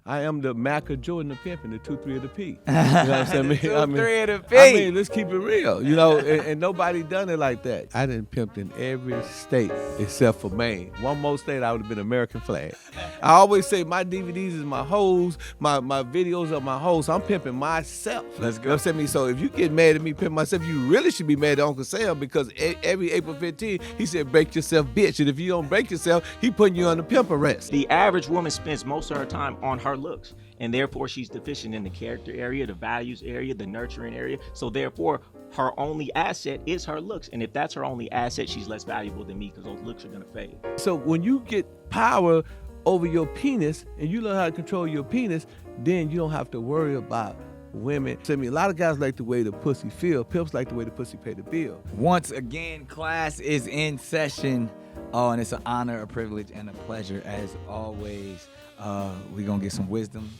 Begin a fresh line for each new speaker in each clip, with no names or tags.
I am the Mac of Jordan, the pimping, the 2-3 of the P. You know what I'm saying?
Two, three of the P.
I mean, let's keep it real. You know, and nobody done it like that. I done pimped in every state except for Maine. One more state, I would have been American flag. I always say my DVDs is my hoes, my videos are my hoes. So I'm pimping myself.
Let's go.
You know what I'm saying? So if you get mad at me pimping myself, you really should be mad at Uncle Sam because every April 15th, he said, break yourself, bitch. And if you don't break yourself, he putting you on the pimp arrest.
The average woman spends most of her time on her looks, and therefore she's deficient in the character area, the values area, the nurturing area. So therefore, her only asset is her looks. And if that's her only asset, she's less valuable than me because those looks are going to fade.
So when you get power over your penis and you learn how to control your penis, then you don't have to worry about women. So, I mean, a lot of guys like the way the pussy feel. Pimps like the way the pussy pay the bill.
Once again, class is in session. Oh, and it's an honor, a privilege, and a pleasure as always. We're going to get some wisdom,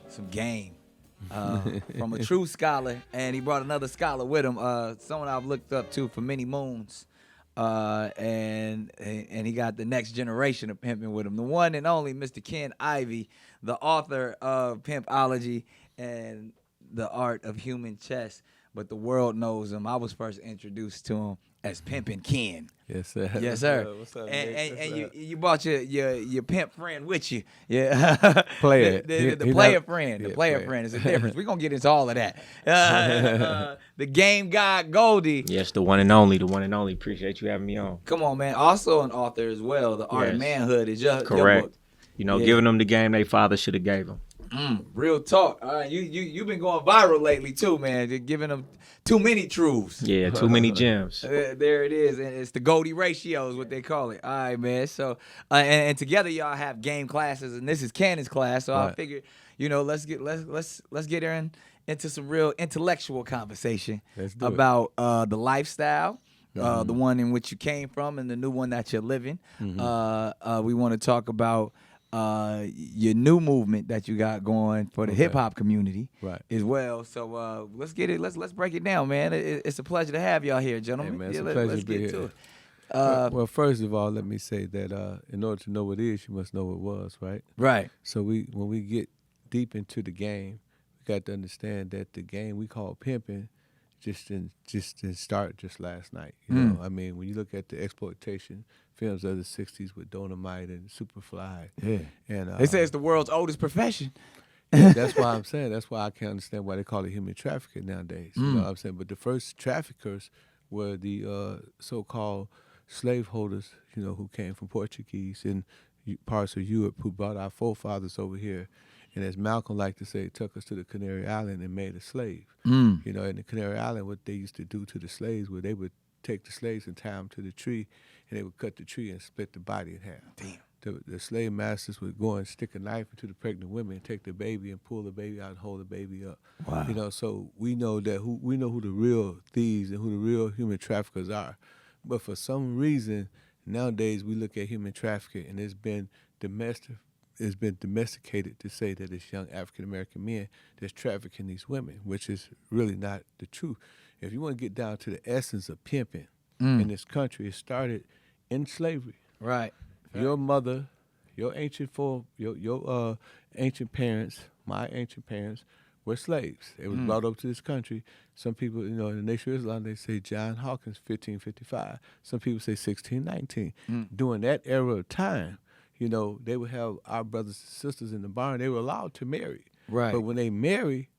some game from a true scholar. And he brought another scholar with him, someone I've looked up to for many moons. And he got the next generation of pimping with him. The one and only Mr. Ken Ivey, the author of Pimpology and the Art of Human Chess. But the world knows him. I was first introduced to him as Pimpin Ken.
Yes, sir.
Yes, sir.
What's up,
and you brought your pimp friend with you. Yeah.
Player.
The player friend. The player friend is a difference. We're going to get into all of that. The game God Goldie.
Yes, the one and only. Appreciate you having me on.
Come on, man. Also an author as well. The Art of Manhood is your book.
You know, giving them the game they father should have gave them.
Real talk. You've been going viral lately too, man. You're giving them too many truths.
Yeah, too many gems.
There it is, and it's the Goldie ratio is what they call it. All right, man. So and together y'all have game classes, and this is Cannon's class. So I figured, let's get her into some real intellectual conversation about the lifestyle. The one in which you came from and the new one that you're living. Mm-hmm. We want to talk about your new movement that you got going for the hip hop community as well. So let's get it. Let's break it down, man. It's a pleasure to have y'all here, gentlemen.
Hey, man, it's a pleasure to be here. To it. Well, first of all, let me say that in order to know what it is, you must know what it was, right?
Right.
So when we get deep into the game, we got to understand that the game we call pimping just didn't start just last night. You know, I mean, when you look at the exploitation films of the '60s with Dynamite and Superfly, and
they say it's the world's oldest profession.
That's why I'm saying. That's why I can't understand why they call it human trafficking nowadays. You know what I'm saying? But the first traffickers were the so-called slaveholders, who came from Portuguese and parts of Europe, who brought our forefathers over here. And as Malcolm liked to say, took us to the Canary Island and made a slave. In the Canary Island, what they used to do to the slaves was they would take the slaves and tie them to the tree, and they would cut the tree and split the body in half. Damn. The slave masters would go and stick a knife into the pregnant women and take the baby and pull the baby out and hold the baby up. Wow. So we know who the real thieves and who the real human traffickers are. But for some reason, nowadays we look at human trafficking and it's been domesticated to say that it's young African-American men that's trafficking these women, which is really not the truth. If you want to get down to the essence of pimping in this country, it started in slavery.
Right.
Your mother, your ancient parents, my ancient parents, were slaves. They was brought up to this country. Some people, in the Nation of Islam, they say John Hawkins, 1555. Some people say 1619. During that era of time, they would have our brothers and sisters in the barn. They were allowed to marry.
Right.
But when they marry,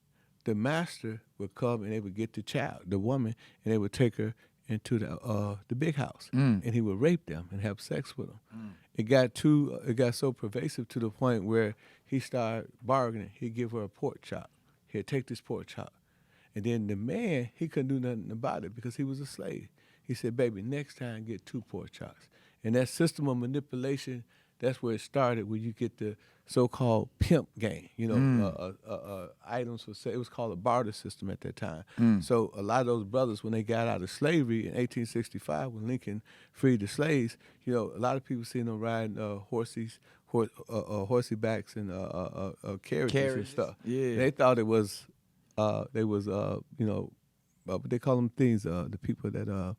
the master would come and they would get the child, the woman, and they would take her into the big house, and he would rape them and have sex with them. It got so pervasive to the point where he started bargaining. He'd give her a pork chop. He'd take this pork chop, and then the man, he couldn't do nothing about it because he was a slave. He said, "Baby, next time get 2 pork chops." And that system of manipulation, that's where it started, where you get the so-called pimp game, items for sale. It was called a barter system at that time. So a lot of those brothers, when they got out of slavery in 1865, when Lincoln freed the slaves, a lot of people seen them riding horsey backs and carriages and stuff. Yeah. They thought it was, what they call them things, the people that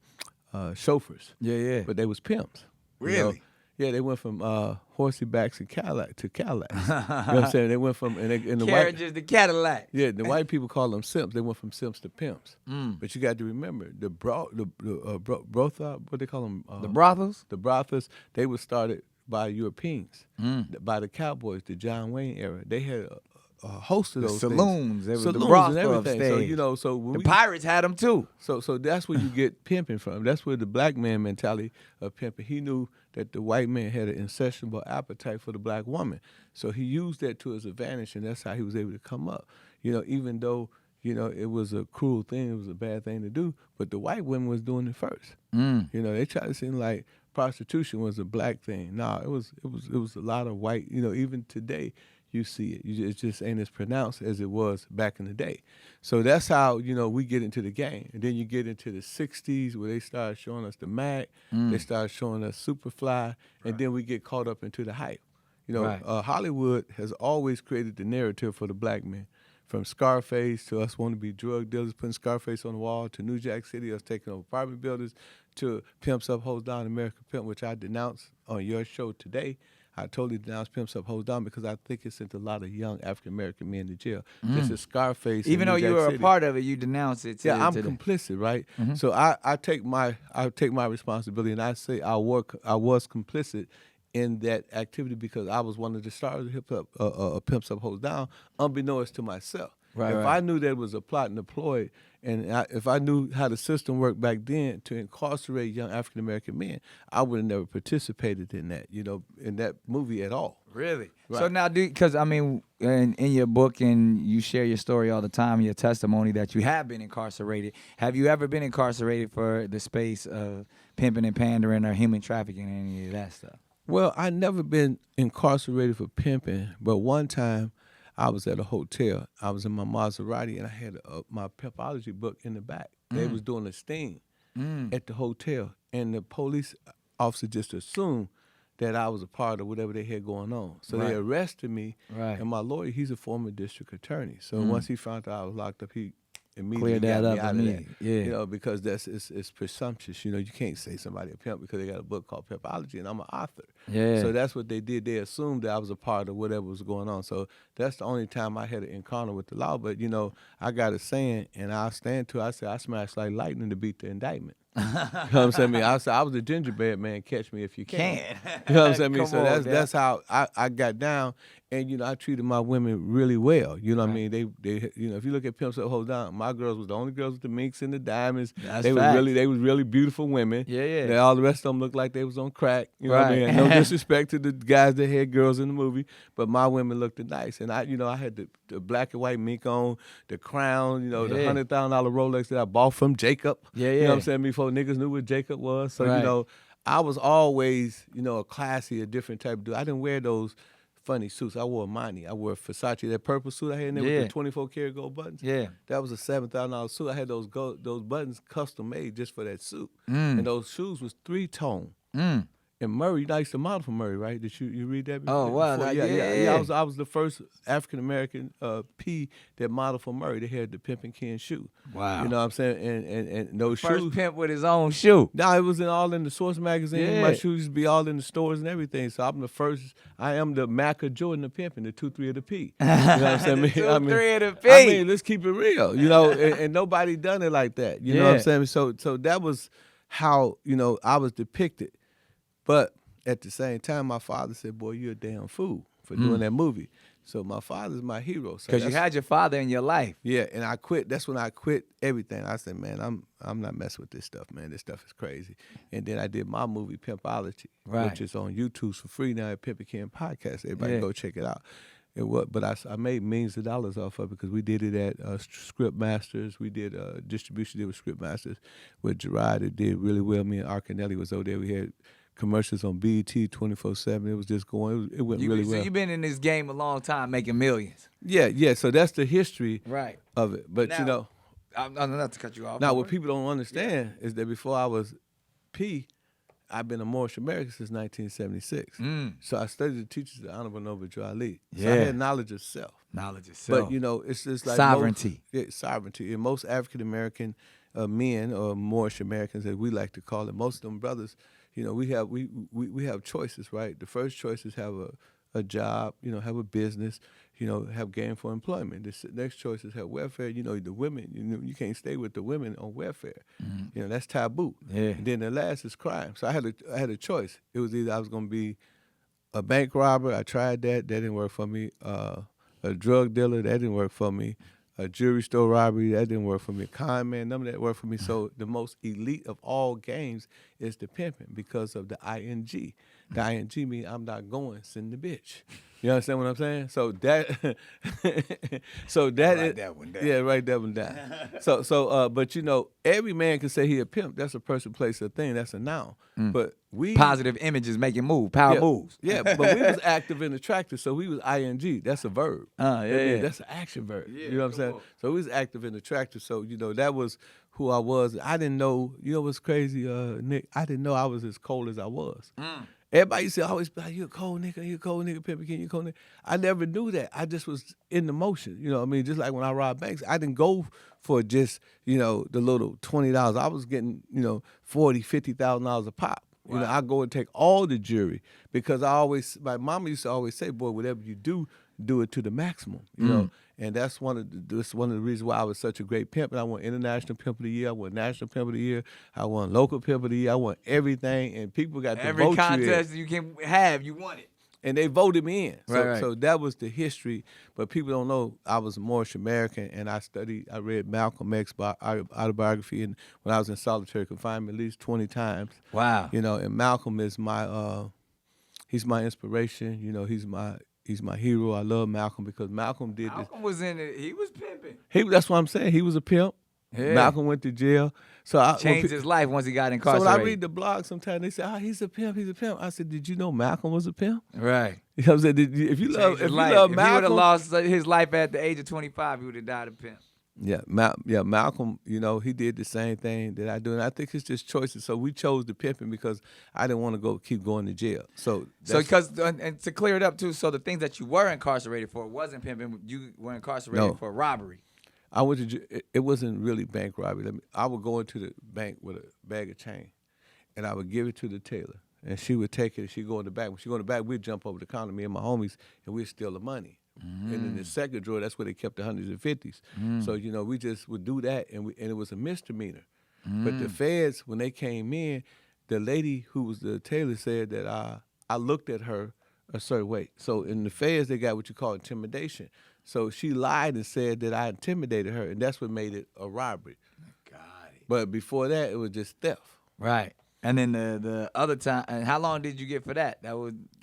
chauffeurs.
Yeah.
But they was pimps.
Really?
Yeah, they went from horsey backs and Cadillac to Cadillacs. You know what I'm saying? They went from and the
Carriages to Cadillac.
Yeah, the white people call them simps. They went from simps to pimps. But you got to remember the brothel, what they call them?
The brothels?
The brothels, they were started by Europeans, by the cowboys, the John Wayne era. They had a host of those
saloons.
things.
They were the
Saloons
brothel
and everything. So,
upstage.
you know, so when
The pirates had them too.
So that's where you get pimping from. That's where the black man mentality of pimping. He knew that the white man had an insatiable appetite for the black woman. So he used that to his advantage, and that's how he was able to come up. You know, even though, you know, it was a cruel thing, it was a bad thing to do, but the white women was doing it first. You know, they tried to seem like prostitution was a black thing. No, it was a lot of white, you know, even today, you see it. It just ain't as pronounced as it was back in the day. So that's how, you know, we get into the game. And then you get into the 60s where they started showing us the Mac, they started showing us Superfly, and then we get caught up into the hype. You know, Hollywood has always created the narrative for the black man. From Scarface to us wanting to be drug dealers, putting Scarface on the wall, to New Jack City, us taking over apartment buildings, to Pimps Up, Hoes Down, American Pimp, which I denounced on your show today. I totally denounce Pimps Up, Hoes Down because I think it sent a lot of young African-American men to jail. Just as Scarface.
Even though you were a part of it, you denounced it.
Yeah, I'm complicit, right? So I take my responsibility, and I say I was complicit in that activity because I was one of the stars of hip hop, Pimps Up, Hoes Down, unbeknownst to myself. If I knew that it was a plot and a ploy, and if I knew how the system worked back then to incarcerate young African American men, I would have never participated in that, you know, in that movie at all.
Really?
Right.
So now, because I mean, in your book, and you share your story all the time, your testimony that you have been incarcerated. Have you ever been incarcerated for the space of pimping and pandering or human trafficking, any of that stuff?
Well, I never been incarcerated for pimping, but one time I was at a hotel. I was in my Maserati, and I had my pimpology book in the back. They was doing a sting at the hotel, and the police officer just assumed that I was a part of whatever they had going on. So they arrested me, and my lawyer, he's a former district attorney. So once he found out I was locked up, he immediately
Cleared that
got me
up
out of that.
Yeah.
You know, because it's presumptuous. You know, you can't say somebody a pimp because they got a book called Pimpology, and I'm an author.
Yeah.
So that's what they did. They assumed that I was a part of whatever was going on. So that's the only time I had an encounter with the law. But, you know, I got a saying, and I'll stand to it. I said, I smash like lightning to beat the indictment. You know what I'm saying? I said, I was a gingerbread man, catch me if you can. You know what I'm saying? So that's how I got down. And, you know, I treated my women really well. You know what I mean? They you know, if you look at Pimps Up, Hold Down, my girls was the only girls with the minks and the diamonds. They was really beautiful women.
Yeah.
All the rest of them looked like they was on crack. You know what I mean? No disrespect to the guys that had girls in the movie, but my women looked nice. And I had the black and white mink on, the crown, you know, the $100,000 Rolex that I bought from Jacob. You know what I'm saying? Before niggas knew what Jacob was. So, you know, I was always, you know, a classy, a different type of dude. I didn't wear those funny suits. I wore Armani. I wore Versace. That purple suit I had in there with the 24 karat gold buttons. Yeah. That was a $7,000 suit. I had those buttons custom made just for that suit. And those shoes was 3-tone. And Murray, you know, I used to model for Murray, right? Did you read that before?
Oh, wow.
Yeah. I was the first African-American P that modeled for Murray. They had the Pimpin Ken shoe.
Wow.
You know what I'm saying? And those
first
shoes.
pimp with his own shoe.
No, it was all in the Source magazine. Yeah. My shoes used to be all in the stores and everything. So I'm the first. I am the Mac of Jordan of Pimpin, the 2-3 of the P. You know what I'm saying?
The 2-3 of the P.
I mean, let's keep it real. You know, and nobody done it like that. You know what I'm saying? So that was how, you know, I was depicted. But at the same time, my father said, boy, you're a damn fool for doing that movie. So my father's my hero.
Because you had your father in your life.
Yeah, and I quit. That's when I quit everything. I said, man, I'm not messing with this stuff, man. This stuff is crazy. And then I did my movie, Pimpology, which is on YouTube for free now at Pimpin Ken Podcast. Everybody go check it out. But I made millions of dollars off of it because we did it at Script Masters. We did distribution with Script Masters with Gerard. It did really well. Me and Arcanelli was over there. We had commercials on BET 24/7. It was just going. It went really well.
So you've been in this game a long time, making millions.
Yeah. So that's the history of it. But
now,
you know,
I'm not to cut you off.
Now, what people don't understand is that before I was P, I've been a Moorish American since 1976. So I studied the teachers of the Honorable Noble Joe Ali. So I had knowledge of self. But you know, it's just like
sovereignty.
Sovereignty. And most African American men or Moorish Americans, as we like to call it, most of them brothers, we have choices, right? The first choice is have a job, have a business, have gainful employment. The next choice is have welfare. The women, you can't stay with the women on welfare. That's taboo.
Yeah.
And then the last is crime. So I had a choice. It was either I was going to be a bank robber. I tried that. That didn't work for me. A drug dealer. That didn't work for me. A jewelry store robbery. That didn't work for me. A con man. None of that worked for me. So the most elite of all games is the pimping because of the ing. The ing means I'm not going. Send the bitch. You understand what I'm saying? So that,
Write that one down.
Yeah, write that one down. But every man can say he a pimp. That's a person, place, or thing. That's a noun. But we
Positive images make it move. Power moves.
Yeah, but we was active and attractive, so we was ing. That's a verb.
Yeah.
That's an action verb.
Yeah,
you know what I'm saying?
on.
So we was active and attractive. So that was who I was. I didn't know. You know what's crazy, Nick? I didn't know I was as cold as I was. Everybody used to always be like, "You a cold nigga, Pimpin Ken, you a cold nigga." I never knew that. I just was in the motion. You know what I mean? Just like when I robbed banks, I didn't go for just, the little $20. I was getting, $40,000, $50,000 a pop.
Wow.
I go and take all the jewelry because my mama used to always say, "Boy, whatever you do it to the maximum." You know, and that's one of the reasons why I was such a great pimp. And I won International Pimp of the Year, I won National Pimp of the Year, I won Local Pimp of the Year, I won everything, and people got to
Every
vote
contest
you
you can have, you won it.
and they voted me in.
Right.
So that was the history. But people don't know I was a Moorish American, and I read Malcolm X's autobiography, and when I was in solitary confinement at least 20 times.
Wow.
And Malcolm is he's my inspiration. He's my hero. I love Malcolm because Malcolm did this.
Malcolm was in it. He was pimping.
That's what I'm saying. He was a pimp.
Yeah.
Malcolm went to jail. So
Changed his life once he got
So
incarcerated.
when I read the blog, sometimes they say, he's a pimp, he's a pimp. I said, did you know Malcolm was a pimp?
Right.
You know what I'm saying? If you love
If he
Malcolm,
would have lost his life at the age of 25, he would have died a pimp.
Yeah, Malcolm, he did the same thing that I do. And I think it's just choices. So we chose the pimping because I didn't want to keep going to jail.
And to clear it up too, so the things that you were incarcerated for wasn't pimping, you were incarcerated for robbery.
I went to it wasn't really bank robbery. I would go into the bank with a bag of change, and I would give it to the teller, and she would take it, and she'd go in the back. When she go in the back, we'd jump over the counter, me and my homies, and we'd steal the money. And in the second drawer, that's where they kept the hundreds and fifties. So, we just would do that, and it was a misdemeanor. But the feds, when they came in, the lady who was the tailor said that I looked at her a certain way. So in the feds, they got what you call intimidation. So she lied and said that I intimidated her, and that's what made it a robbery.
Got it.
But before that, it was just theft.
Right. And then the other time, and how long did you get for that?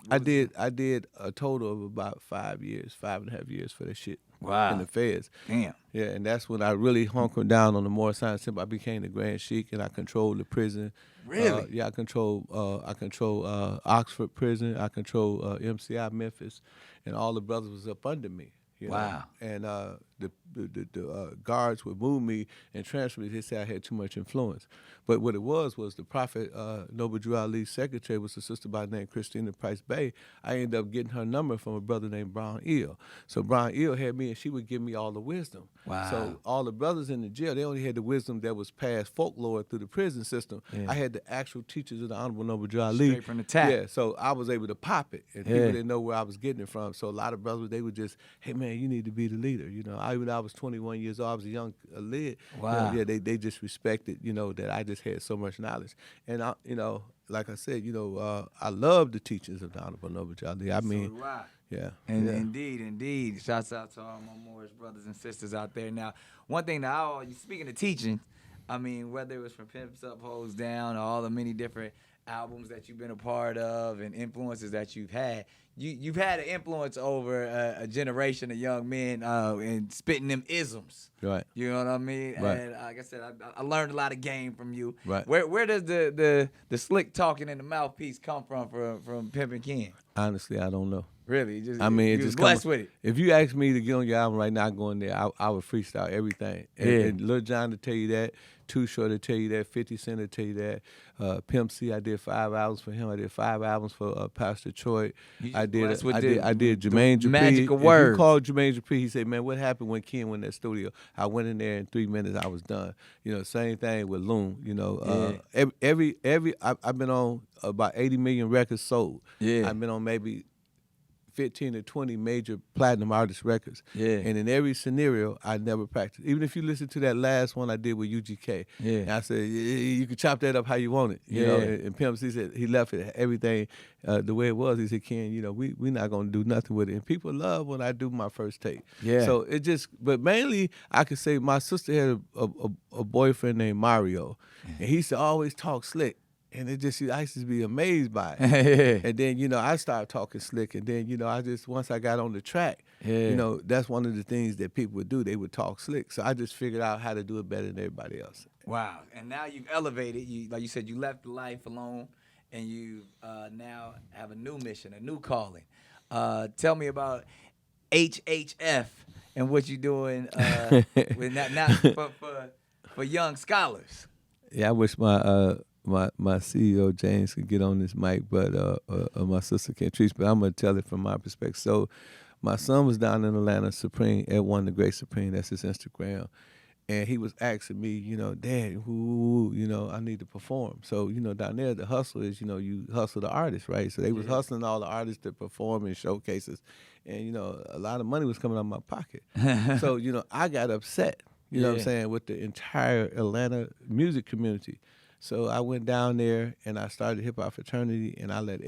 I
did a total of about 5 years, 5.5 years for that shit.
Wow.
In the feds.
Damn.
Yeah, and that's when I really hunkered down on the more science simple. I became the Grand Sheik, and I controlled the prison.
Really?
Yeah, I control Oxford Prison. I control MCI Memphis, and all the brothers was up under me.
Wow.
And the guards would move me and transfer me. They said I had too much influence. But what it was the Prophet Noble Drew Ali's secretary was a sister by the name Christina Price Bay. I ended up getting her number from a brother named Brown Eel. So Brown Eel had me, and she would give me all the wisdom.
Wow.
So all the brothers in the jail, they only had the wisdom that was passed folklore through the prison system.
Yeah.
I had the actual teachers of the Honorable Noble Drew Ali.
Straight from the tap.
Yeah, so I was able to pop it, and people didn't know where I was getting it from. So a lot of brothers, they would just, hey man, you need to be the leader. When I was 21 years old, I was a young lid.
Wow.
They just respected, that I just had so much knowledge. And like I said, I love the teachings of the Honorable Noble Drew Ali. I mean,
So do I.
yeah.
And
yeah.
indeed. Shouts out to all my Moorish brothers and sisters out there. Now, one thing that speaking of teaching, I mean, whether it was from Pimps Up, Hoes Down, or all the many different albums that you've been a part of and influences that you've had, you've had an influence over a generation of young men and spitting them isms.
Right.
You know what I mean?
Right.
And like I said, I learned a lot of game from you.
Right.
Where does the slick talking and the mouthpiece come from Pimpin Ken?
Honestly, I don't know.
Really? Just,
I mean,
you
it
was
just
blessed with it.
If you ask me to get on your album right now, going there, I would freestyle everything. And Lil Jon to tell you that, Too Short to tell you that, 50 Cent to tell you that, Pimp C, I did 5 albums for him. I did 5 albums for Pastor Troy. I did Jermaine Dupri.
magical
If
words.
you called Jermaine Dupri, he said, man, what happened when Ken went in that studio? I went in there in 3 minutes, I was done. Same thing with Loon. I've been on about 80 million records sold.
Yeah.
I've been on maybe 15 to 20 major platinum artist records.
Yeah.
And in every scenario, I never practiced. Even if you listen to that last one I did with UGK, and I said, you can chop that up how you want it. You know, and Pimp C said he left it, everything the way it was. He said, Ken, we not going to do nothing with it. And people love when I do my first tape.
Yeah.
So but mainly, I could say my sister had a boyfriend named Mario, and he used to always talk slick. And I used to be amazed by it. And then, I started talking slick. And then, once I got on the track, that's one of the things that people would do. They would talk slick. So I just figured out how to do it better than everybody else.
Wow. And now you've elevated. Like you said, you left the life alone, and you now have a new mission, a new calling. Tell me about HHF and what you're doing with now for young scholars.
Yeah, I wish my CEO James could get on this mic, but my sister can't teach. But I'm gonna tell it from my perspective. So, my son was down in Atlanta, Supreme at One the Great Supreme. That's his Instagram, and he was asking me, Dad, I need to perform. So, down there the hustle is, you hustle the artists, right? So they was hustling all the artists to perform in showcases, and a lot of money was coming out of my pocket. So, I got upset. You know what I'm saying, with the entire Atlanta music community. So I went down there and I started Hip Hop Fraternity, and I said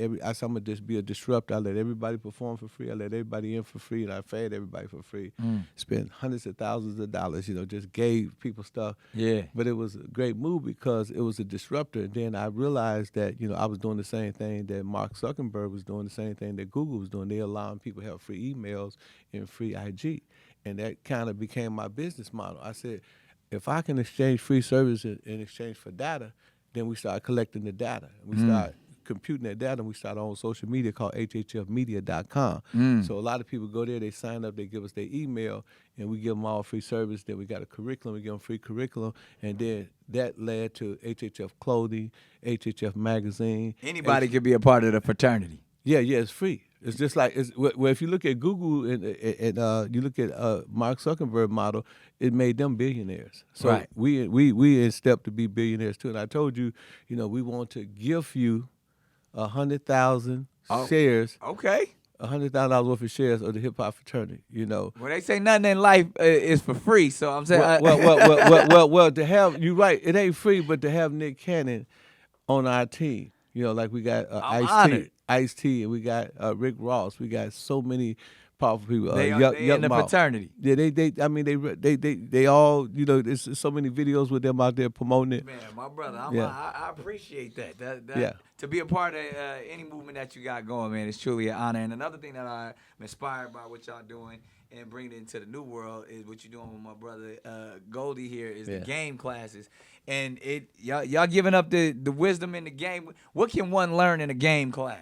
I'm gonna just be a disruptor. I let everybody perform for free. I let everybody in for free, and I fed everybody for free. Spent hundreds of thousands of dollars, just gave people stuff.
Yeah.
But it was a great move because it was a disruptor. And then I realized that, I was doing the same thing that Mark Zuckerberg was doing, the same thing that Google was doing. They allowing people to have free emails and free IG. And that kind of became my business model. I said, if I can exchange free service in exchange for data, then we start collecting the data. We start computing that data, and we start on social media called hhfmedia.com. So a lot of people go there, they sign up, they give us their email, and we give them all free service. Then we got a curriculum, we give them free curriculum, and then that led to HHF clothing, HHF magazine.
Anybody could be a part of the fraternity.
Yeah, it's free. It's just like if you look at Google and you look at Mark Zuckerberg model, it made them billionaires. So
right.
we in step to be billionaires too. And I told you, we want to give you 100,000 shares.
Okay.
$100,000 worth of shares of the Hip Hop Fraternity.
Well, they say nothing in life is for free, so I'm saying.
Well, to have you right, it ain't free, but to have Nick Cannon on our team, like we got Ice-T, and we got Rick Ross. We got so many powerful people.
They in the fraternity.
Yeah, they all, there's so many videos with them out there promoting it.
Man, my brother, I appreciate that. To be a part of any movement that you got going, man, it's truly an honor. And another thing that I'm inspired by what y'all doing and bringing it into the new world is what you're doing with my brother Goldie here is the game classes. And y'all giving up the wisdom in the game. What can one learn in a game class?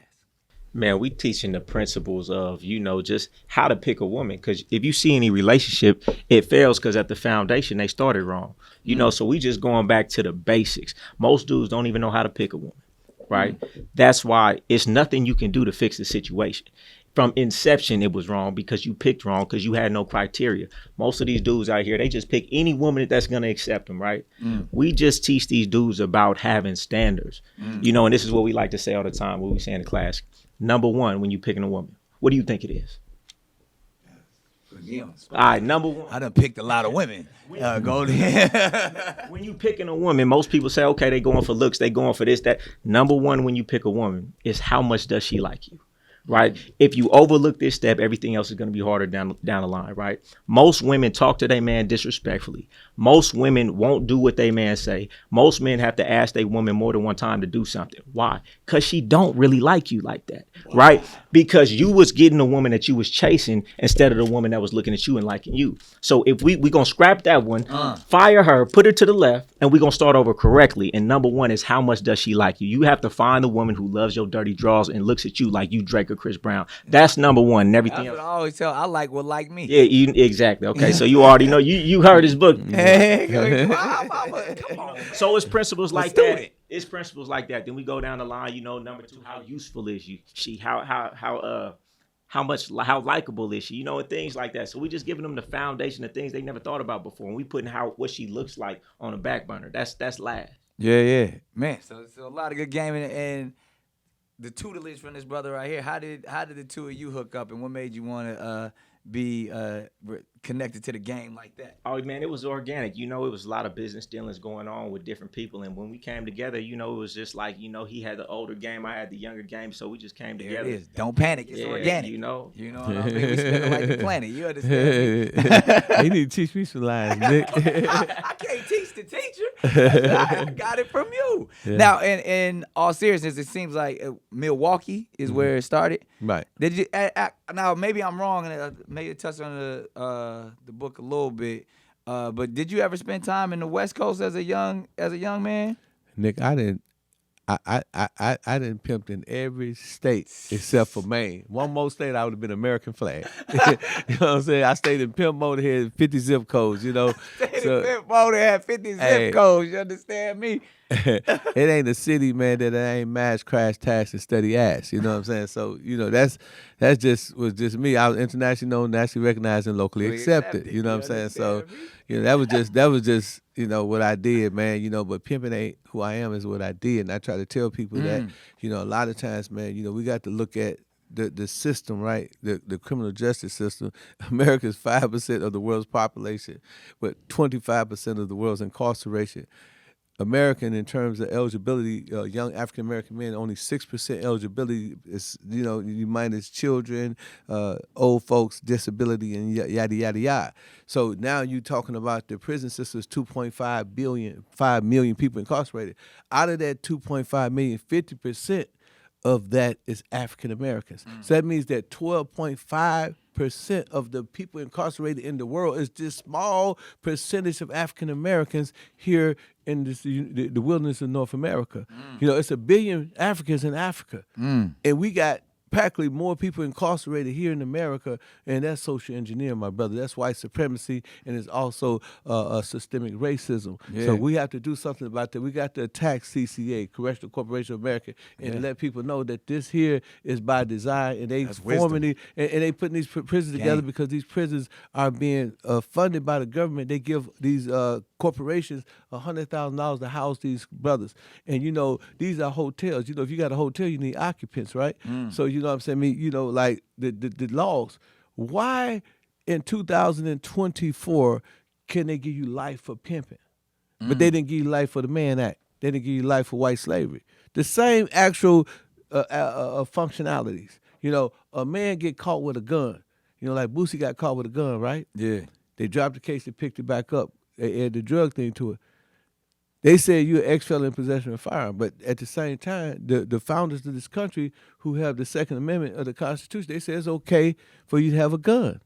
Man, we teaching the principles of, just how to pick a woman. Because if you see any relationship, it fails because at the foundation, they started wrong. So we just going back to the basics. Most dudes don't even know how to pick a woman, right? That's why it's nothing you can do to fix the situation. From inception, it was wrong because you picked wrong because you had no criteria. Most of these dudes out here, they just pick any woman that's going to accept them, right? We just teach these dudes about having standards. And this is what we like to say all the time, what we say in the class. Number one, when you picking a woman, what do you think it is? All right, number one.
I done picked a lot of women. Goldie.
When you picking a woman, most people say, okay, they going for looks, they going for this, that. Number one, when you pick a woman, is how much does she like you? Right? If you overlook this step, everything else is going to be harder down the line, right? Most women talk to their man disrespectfully. Most women won't do what they man say. Most men have to ask their woman more than one time to do something. Why? Because she don't really like you like that, right? because you was getting the woman that you was chasing instead of the woman that was looking at you and liking you. So if we gonna scrap that one, fire her, put her to the left, and we gonna start over correctly. And number one is, how much does she like you? You have to find the woman who loves your dirty draws and looks at you like you Drake or Chris Brown. That's number one. And everything
That's
else.
what I always tell. I like what like me.
Yeah, exactly. Okay, so you already know. You heard his book.
Hey, come on.
So it's principles like that. It's principles like that. Then we go down the line. You know, number two, how useful is she? How likable is she? You know, and things like that. So we just giving them the foundation of things they never thought about before, and we putting what she looks like on the back burner. That's last.
Yeah, man. So a lot of good gaming and the tutelage from this brother right here. How did the two of you hook up, and what made you want to be connected to the game like that?
Oh man, it was organic. You know, it was a lot of business dealings going on with different people, and when we came together, you know, it was just like, you know, he had the older game, I had the younger game, so we just came together.
There it is. Don't panic. It's organic.
You know
what I mean? We spin it like the planet. You understand?
You need to teach me some lines, Nick.
I can't teach the teacher. I got it from you. Yeah. Now, in all seriousness, it seems like Milwaukee is where it started.
Right.
Did you? Now, maybe I'm wrong, and maybe touch on the book a little bit. But did you ever spend time in the West Coast as a young man?
Nick, I didn't. I didn't pimped in every state except for Maine. One more state, I would have been American flag. You know what I'm saying? I stayed in pimp mode, had 50 zip codes, you know.
In pimp mode, had 50 zip codes. You understand me?
It ain't a city, man, that ain't mash, crash, tax, and study ass. You know what I'm saying? So, you know, was just me. I was internationally known, nationally recognized, and locally accepted. You know what I'm saying? So, you know, that was just, you know, what I did, man. You know, but pimping ain't who I am, is what I did. And I try to tell people that, you know, a lot of times, man, you know, we got to look at the system, right? The criminal justice system. America's 5% of the world's population, but 25% of the world's incarceration. American, in terms of eligibility, young African American men, only 6% eligibility is, you know, you minus children, old folks, disability, and yada yada yada. So now you're talking about the prison system is 5 million people incarcerated. Out of that 2.5 million, 50% of that is African Americans. So that means that 12.5% of the people incarcerated in the world is this small percentage of African Americans here in the wilderness of North America. You know, it's 1 billion Africans in Africa. And we got practically more people incarcerated here in America, and that's social engineering, my brother. That's white supremacy, and it's also systemic racism. Yeah. So we have to do something about that. We got to attack CCA, Correctional Corporation of America, and let people know that this here is by design, and they forming and they putting these prisons together because these prisons are being funded by the government. They give these corporations $100,000 to house these brothers, and you know these are hotels. You know, if you got a hotel, you need occupants, right? So you know what I'm saying? You know, like the laws. Why in 2024 can they give you life for pimping, but they didn't give you life for the Mann Act? They didn't give you life for white slavery. The same actual functionalities. You know, a man get caught with a gun. You know, like Boosie got caught with a gun, right? Yeah. They dropped the case. They picked it back up. They added the drug thing to it. They said you're an ex-felon in possession of a firearm, but at the same time, the founders of this country who have the Second Amendment of the Constitution, they say it's okay for you to have a gun.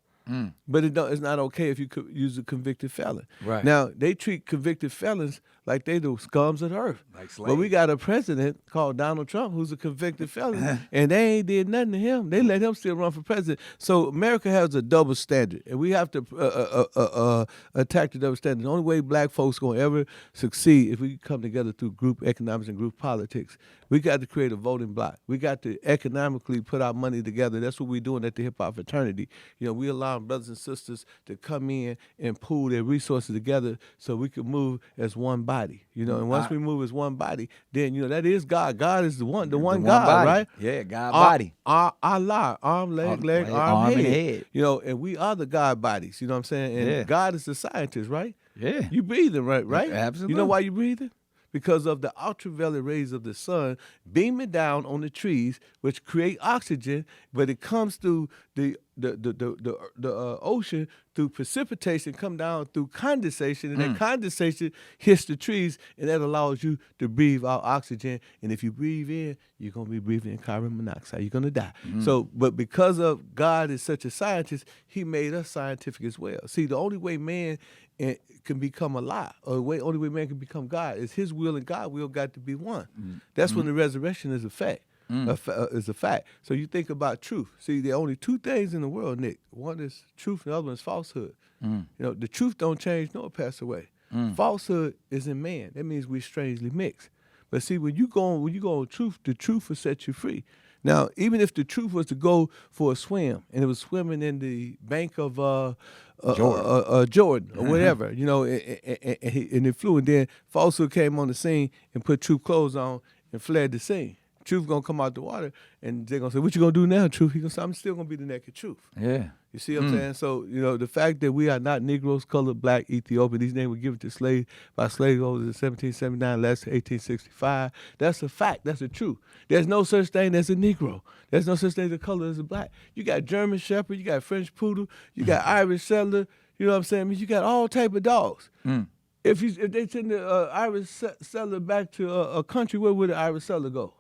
But it's not okay if you could use a convicted felon. Right. Now, they treat convicted felons like they the scums of the earth. Like slaves. But we got a president called Donald Trump who's a convicted felon, and they ain't did nothing to him. They let him still run for president. So America has a double standard, and we have to attack the double standard. The only way black folks going to ever succeed if we come together through group economics and group politics. We got to create a voting bloc. We got to economically put our money together. That's what we're doing at the Hip Hop Fraternity. You know, we allowing brothers and sisters to come in and pool their resources together so we can move as one body. You know, and once we move as one body, then, you know, that is God. God is the one God, body. Right?
Yeah, God body.
Allah, arm, leg, arm, head. You know, and we are the God bodies. You know what I'm saying? And God is the scientist, right? Yeah. You breathing, right? Yeah, absolutely. You know why you breathing? Because of the ultraviolet rays of the sun beaming down on the trees, which create oxygen, but it comes through the the ocean through precipitation come down through condensation, and that condensation hits the trees, and that allows you to breathe out oxygen. And if you breathe in, you're gonna be breathing in carbon monoxide. You're gonna die. So, but because of God is such a scientist, He made us scientific as well. See, the only way man can become alive, or the only way man can become God, is His will and God will got to be one. That's when the resurrection is a fact. Is a fact. So you think about truth. See, there are only two things in the world, Nick. One is truth, and the other one is falsehood. You know, the truth don't change nor pass away. Falsehood is in man. That means we're strangely mixed. But see, when you go on truth, the truth will set you free. Now, even if the truth was to go for a swim, and it was swimming in the bank of Jordan or whatever, you know, and it flew, and then falsehood came on the scene and put truth clothes on and fled the scene. Truth gonna come out the water, and they're gonna say, "What you gonna do now, Truth?" He gonna say, "I'm still gonna be the naked truth."
Yeah.
You see what I'm saying? So, you know, the fact that we are not Negroes, colored, black, Ethiopian, these names were given to slaves by slave owners in 1779, last 1865. That's a fact. That's the truth. There's no such thing as a Negro. There's no such thing as a color as a black. You got German Shepherd, you got French Poodle, you got Irish Settler. You know what I'm saying? I mean, you got all type of dogs. If they send the Irish Settler back to a country, where would the Irish Settler go?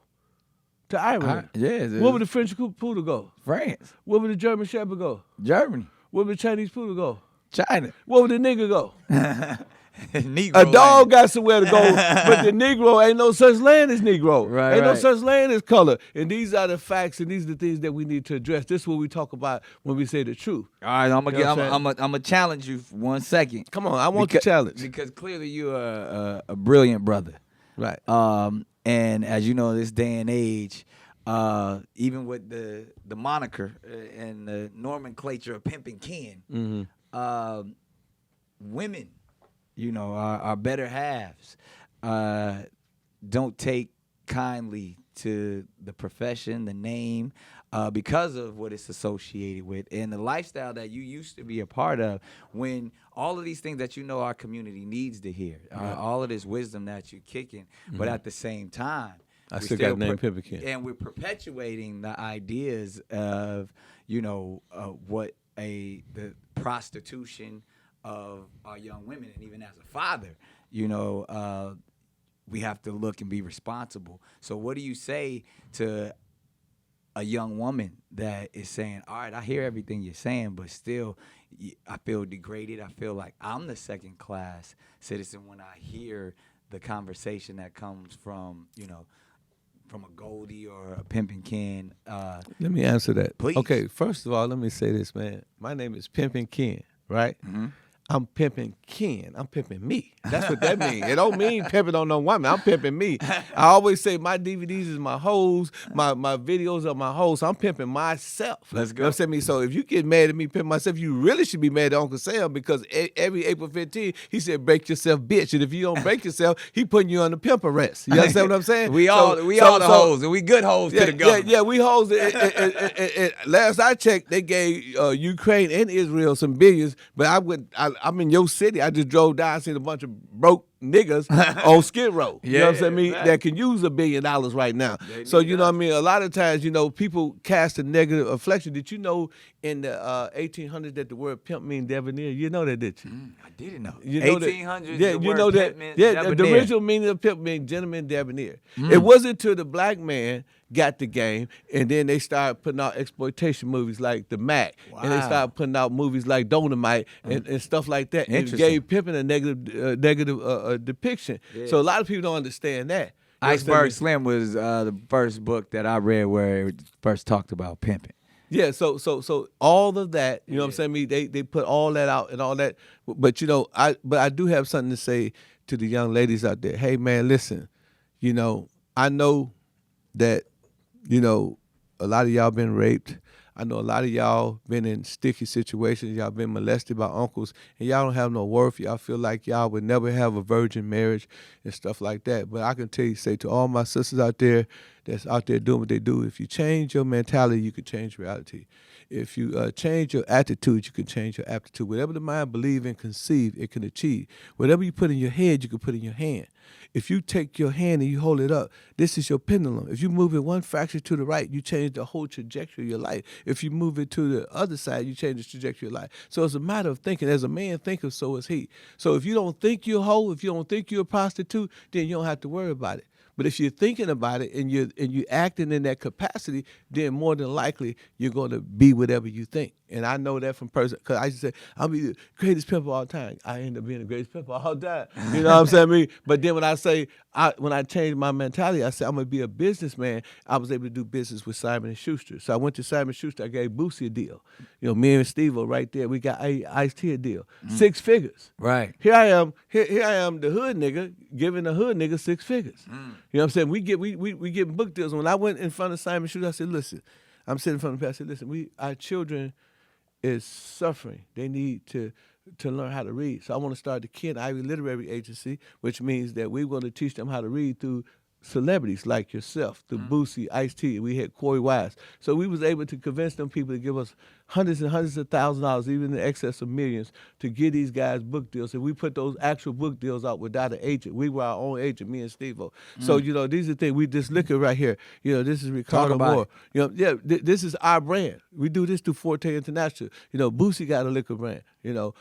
To Ireland. Where would the French Poodle go?
France.
Where would the German Shepherd go?
Germany.
Where would the Chinese Poodle go?
China.
Where would the nigger go?
Negro
A dog
land.
got somewhere to go, but the Negro ain't no such land as Negro.
Right,
ain't no
right.
such land as color. And these are the facts, and these are the things that we need to address. This is what we talk about when we say the truth.
All right, I'm
You know what I'm
gonna challenge you for 1 second.
Come on, I want the challenge.
Because clearly you are a brilliant brother.
Right.
And as you know, this day and age, even with the moniker and the nomenclature of Pimpin Ken, women, you know, our better halves, don't take kindly to the profession, the name, because of what it's associated with and the lifestyle that you used to be a part of, when all of these things that you know our community needs to hear, all of this wisdom that you're kicking, but at the same time,
I still got the name Pimpin Ken.
and we're perpetuating the ideas of, you know, what the prostitution of our young women, and even as a father, you know, we have to look and be responsible. So what do you say to a young woman that is saying, all right, I hear everything you're saying, but still I feel degraded. I feel like I'm the second class citizen when I hear the conversation that comes from, you know, from a Goldie or a Pimpin Ken.
Let me answer that.
Please.
Okay, first of all, let me say this, man. My name is Pimpin Ken, right? I'm pimping Ken. I'm pimping me. That's what that means. It don't mean pimping on no woman. I'm pimping me. I always say my DVDs is my hoes, my videos are my hoes. So I'm pimping myself.
Let's go.
You know what I'm saying? So if you get mad at me pimping myself, you really should be mad at Uncle Sam, because every April 15th, he said, break yourself, bitch. And if you don't break yourself, he putting you on the pimp arrest. You understand what I'm saying?
We all the hoes, and we good hoes to the government.
Yeah, we hoes. And last I checked, they gave Ukraine and Israel some billions, but I'm in your city. I just drove down, seen a bunch of broke niggas on Skid Row. You know what I'm saying?
Right.
That can use $1 billion right now. So, you know what I mean? A lot of times, you know, people cast a negative reflection. Did you know in the 1800s that the word pimp means debonair? You know that, did you?
I didn't know.
You know
1800s,
yeah,
the
you
word
know that.
pimp meant
Yeah, the
debonair.
original meaning of pimp means gentleman debonair. It wasn't until the black man got the game, and then they started putting out exploitation movies like The Mac, and they started putting out movies like Dynamite and stuff like that. It gave pimping a negative depiction.
Yeah.
So a lot of people don't understand that. You
Iceberg
understand
Slim was the first book that I read where it first talked about pimping.
me? Yeah, so all of that, you know what I'm saying? They put all that out and all that, but you know, I do have something to say to the young ladies out there. Hey man, listen, you know, I know that, you know, a lot of y'all been raped. I know a lot of y'all been in sticky situations. Y'all been molested by uncles, and y'all don't have no worth. Y'all feel like y'all would never have a virgin marriage and stuff like that. But I can say to all my sisters out there that's out there doing what they do, if you change your mentality, you can change reality. if you change your attitude, you can change your aptitude. Whatever the mind believe and conceive, it can achieve. Whatever you put in your head, you can put in your hand. If you take your hand and you hold it up, this is your pendulum. If you move it one fraction to the right, you change the whole trajectory of your life. If you move it to the other side, you change the trajectory of your life. So it's a matter of thinking. As a man thinketh, so is he. So if you don't think you're a hoe, if you don't think you're a prostitute, then you don't have to worry about it. But if you're thinking about it and you're acting in that capacity, then more than likely you're going to be whatever you think. And I know that from person, because I used to say, I'll be the greatest pimp all the time. I end up being the greatest pimp all the time. You know what I'm saying? But then when I changed my mentality, I said, I'm going to be a businessman. I was able to do business with Simon & Schuster. So I went to Simon & Schuster. I gave Boosie a deal. You know, me and Steve-O right there, we got Ice-T a deal. 6 figures.
Right.
Here I am, the hood nigga, giving the hood nigga 6 figures. You know what I'm saying? We getting book deals. When I went in front of Simon & Schuster, I said, listen, I'm sitting in front of the pastor. I said, listen, our children is suffering. They need to learn how to read. So I want to start the Ken Ivy Literary Agency, which means that we're going to teach them how to read through celebrities like yourself, through Boosie, Ice-T. We had Corey Wise. So we was able to convince them people to give us hundreds and hundreds of thousands of dollars, even in excess of millions, to get these guys book deals. And we put those actual book deals out without an agent. We were our own agent, me and Steve-O. So, you know, these are things. We just look at right here. You know, this is Ricardo Moore. You know, yeah, this is our brand. We do this through Forte International. You know, Boosie got a liquor brand. You know,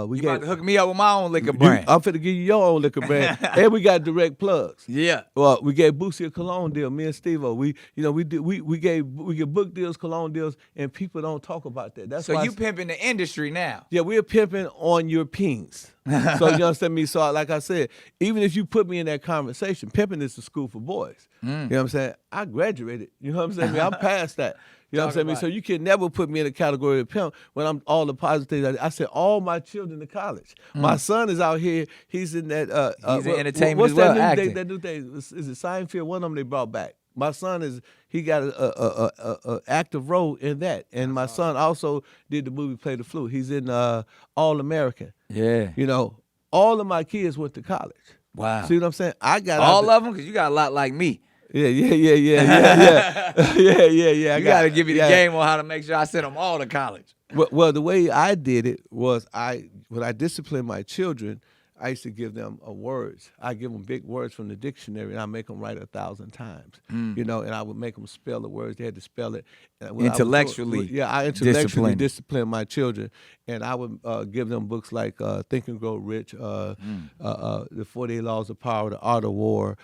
we
about to hook me up with my own liquor brand.
I'm finna give you your own liquor brand. And we got direct plugs.
Yeah.
Well, we gave Boosie a cologne deal. Me and Steve-O. We get book deals, cologne deals, and people don't talk about that. That's
so
why
you pimping the industry now.
Yeah, we're pimping on your pings. So you understand me? So like I said, even if you put me in that conversation, pimping is a school for boys. You know what I'm saying? I graduated. You know what I'm saying? I'm past that. You know what I'm saying? So you can never put me in the category of pimp when I'm all the positive things. I said all my children to college. My son is out here. He's in that.
He's in entertainment as well, acting.
That new thing? Is it Seinfeld? One of them they brought back. My son he got a active role in that. And my son also did the movie Play the Flute. He's in All American.
Yeah.
You know, all of my kids went to college.
Wow.
See what I'm saying? I got
all of them? Because you got a lot like me.
Yeah. You
got to give me the game on how to make sure I send them all to college.
Well, the way I did it was when I disciplined my children, I used to give them words. I give them big words from the dictionary, and I make them write 1,000 times. You know, and I would make them spell the words. They had to spell it.
Intellectually.
I intellectually disciplined my children, and I would give them books like Think and Grow Rich, The 48 Laws of Power, The Art of War,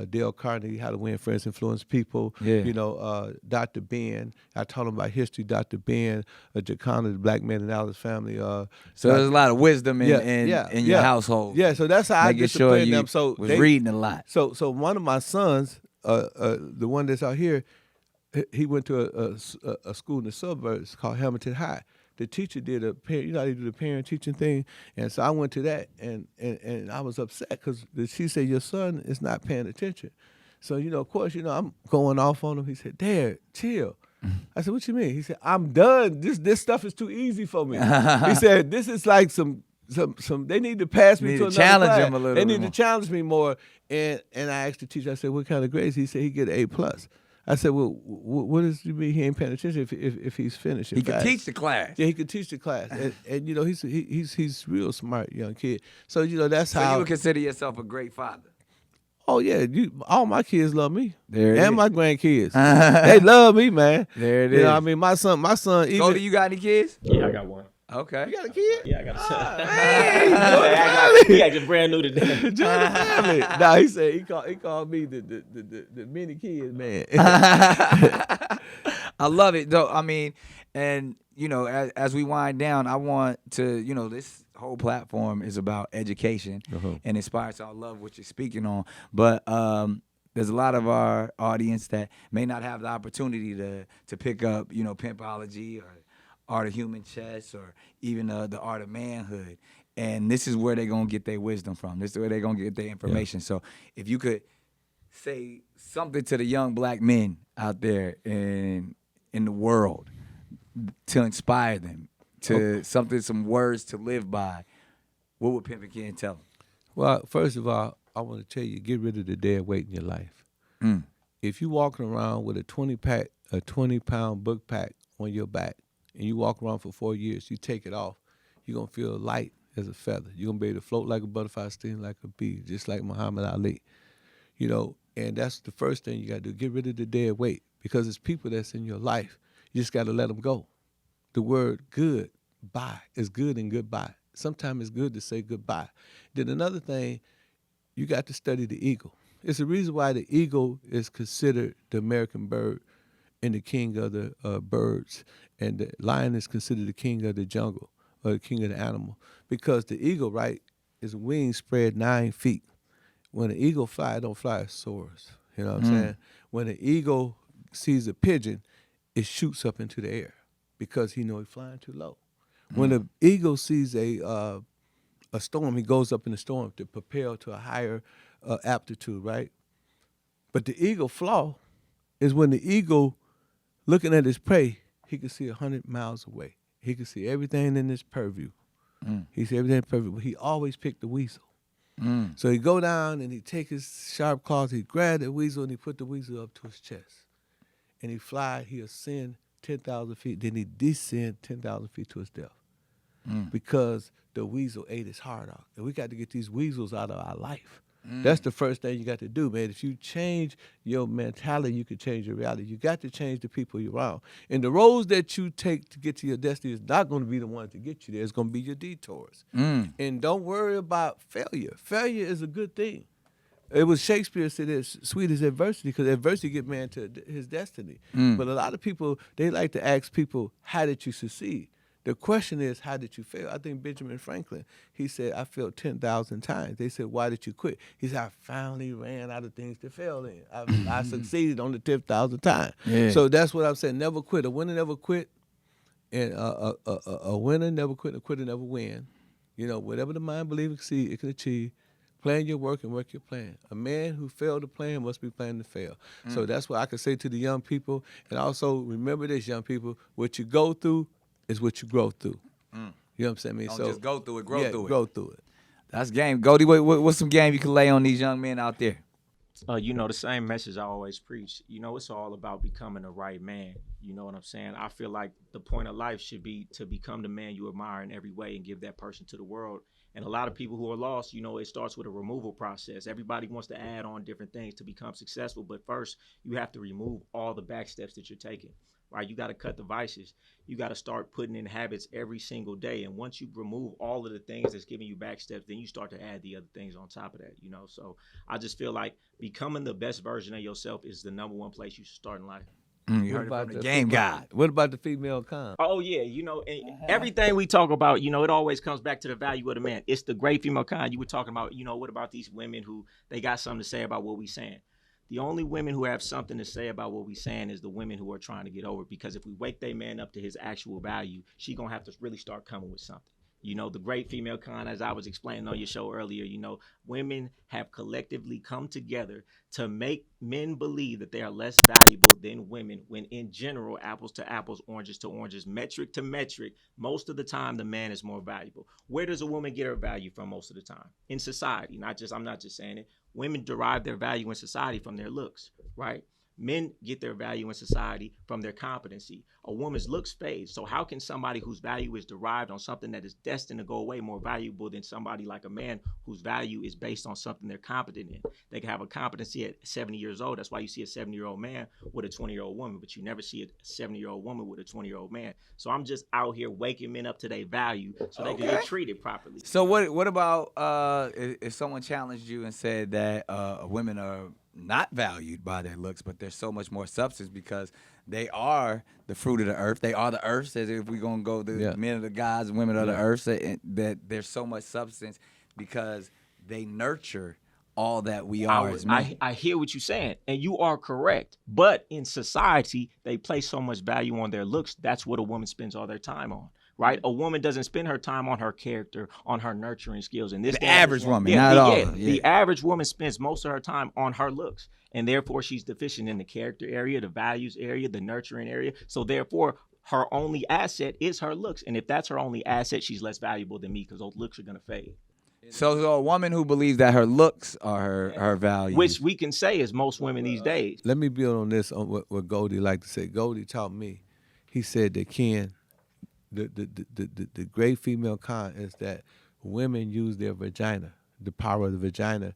Dale Carnegie, How to Win Friends, Influence People.
Yeah.
You know, Dr. Ben. I taught them about history. Dr. Ben, Jacana, the Black Man in Alice's Family.
So there's a lot of wisdom in your household.
Yeah, so that's how I discipline them. So
they reading a lot.
So one of my sons, the one that's out here, he went to a school in the suburbs called Hamilton High. The teacher did you know how they do the parent teaching thing, and so I went to that, and I was upset because she said your son is not paying attention. So you know, of course, you know I'm going off on him. He said, "Dad, chill." I said, "What you mean?" He said, "I'm done. This stuff is too easy for me." He said, "This is like some. They need to pass me to another
challenge
class.
him a little.
They need to challenge me more." And I asked the teacher. I said, "What kind of grades?" He said, "He get an A+." I said, "Well, what does you mean he ain't paying attention if he's finished?"
He can teach the class.
Yeah, he could teach the class, and you know he's real smart young kid. So you know that's how.
So you would consider yourself a great father.
Oh yeah, all my kids love me,
and
my grandkids. They love me, man.
There it is.
You know, I mean, my son. Even,
Goldie, you got any kids?
Yeah, I got one.
Okay.
You got a kid?
Yeah, I got a son.
Hey,
he acting brand new today.
Join the family. Nah, he said he called me the mini kid man.
I love it though. I mean, and you know, as we wind down, I want to, you know, this whole platform is about education and inspire. So I love what you're speaking on, but there's a lot of our audience that may not have the opportunity to pick up, you know, pimpology or art of human chess or even the art of manhood. And this is where they're going to get their wisdom from. This is where they're going to get their information. Yeah. So if you could say something to the young black men out there in the world to inspire them, to some words to live by, what would Pimpin Ken tell them?
Well, first of all, I want to tell you, get rid of the dead weight in your life. If you're walking around with a 20-pound book pack on your back and you walk around for 4 years, you take it off, you're going to feel light as a feather. You're going to be able to float like a butterfly, sting like a bee, just like Muhammad Ali. You know, and that's the first thing you got to do. Get rid of the dead weight because it's people that's in your life. You just got to let them go. The word goodbye is good and goodbye. Sometimes it's good to say goodbye. Then another thing, you got to study the eagle. It's the reason why the eagle is considered the American bird and the king of the birds, and the lion is considered the king of the jungle or the king of the animal, because the eagle, right, his wings spread 9 feet. When an eagle fly, it don't fly, it soars. You know what I'm saying? When an eagle sees a pigeon, it shoots up into the air because he knows he's flying too low. When an eagle sees a storm, he goes up in the storm to propel to a higher altitude, right? But the eagle flaw is when the eagle looking at his prey, he can see 100 miles away. He can see everything in his purview. He see everything in purview, but he always picked the weasel. So he go down and he take his sharp claws, he grab the weasel and he put the weasel up to his chest. And he fly, he ascend 10,000 feet, then he descend 10,000 feet to his death. Because the weasel ate his heart out. And we got to get these weasels out of our life. That's the first thing you got to do, man. If you change your mentality, you can change your reality. You got to change the people you're around. And the roads that you take to get to your destiny is not going to be the ones to get you there. It's going to be your detours. And don't worry about failure. Failure is a good thing. It was Shakespeare said it's sweet as adversity, because adversity get man to his destiny. But a lot of people, they like to ask people, how did you succeed? The question is, how did you fail? I think Benjamin Franklin, he said, I failed 10,000 times. They said, why did you quit? He said, I finally ran out of things to fail in. I succeeded on the 10,000th time. Yeah. So that's what I'm saying. Never quit. A winner never quit, and a winner never quit, a quitter never win. You know, whatever the mind believes it can achieve. Plan your work and work your plan. A man who failed to plan must be planning to fail. So that's what I can say to the young people. And also remember this, young people, what you go through is what you grow through. You know what I'm saying?
Don't just go through it, grow through it.
Grow through it.
That's game. Goldie, what's some game you can lay on these young men out there?
You know, the same message I always preach. You know, it's all about becoming the right man. You know what I'm saying? I feel like the point of life should be to become the man you admire in every way and give that person to the world. And a lot of people who are lost, you know, it starts with a removal process. Everybody wants to add on different things to become successful. But first, you have to remove all the back steps that you're taking. Right? You got to cut the vices. You got to start putting in habits every single day. And once you remove all of the things that's giving you back steps, then you start to add the other things on top of that, you know? So I just feel like becoming the best version of yourself is the number one place you should start in life.
You heard about the game guy.
What about the female con?
Oh, yeah. You know, everything we talk about, you know, it always comes back to the value of the man. It's the great female con. You were talking about, you know, what about these women who they got something to say about what we saying? The only women who have something to say about what we saying is the women who are trying to get over it. Because if we wake their man up to his actual value, she going to have to really start coming with something. You know, the great female con, as I was explaining on your show earlier, you know, women have collectively come together to make men believe that they are less valuable than women, when in general, apples to apples, oranges to oranges, metric to metric, most of the time the man is more valuable. Where does a woman get her value from most of the time? In society. I'm not just saying it. Women derive their value in society from their looks, right? Men get their value in society from their competency. A woman's looks fade. So how can somebody whose value is derived on something that is destined to go away more valuable than somebody like a man whose value is based on something they're competent in? They can have a competency at 70 years old. That's why you see a 70-year-old man with a 20-year-old woman, but you never see a 70-year-old woman with a 20-year-old man. So I'm just out here waking men up to their value so they can get treated properly.
So what about if someone challenged you and said that women are not valued by their looks, but there's so much more substance because they are the fruit of the earth. They are the earth, as if we're going to go, the men are the gods, women are the earth, that there's so much substance because they nurture all that we are as men.
I hear what you're saying, and you are correct. But in society, they place so much value on their looks. That's what a woman spends all their time on. Right? A woman doesn't spend her time on her character, on her nurturing skills. And
the average woman, not all.
The average woman spends most of her time on her looks. And therefore, she's deficient in the character area, the values area, the nurturing area. So therefore, her only asset is her looks. And if that's her only asset, she's less valuable than me because those looks are going to fade.
So a woman who believes that her looks are her value.
Which we can say is most women these days.
Let me build on this, on what Goldie like to say. Goldie taught me. he said that Ken, the great female con is that women use their vagina, the power of the vagina,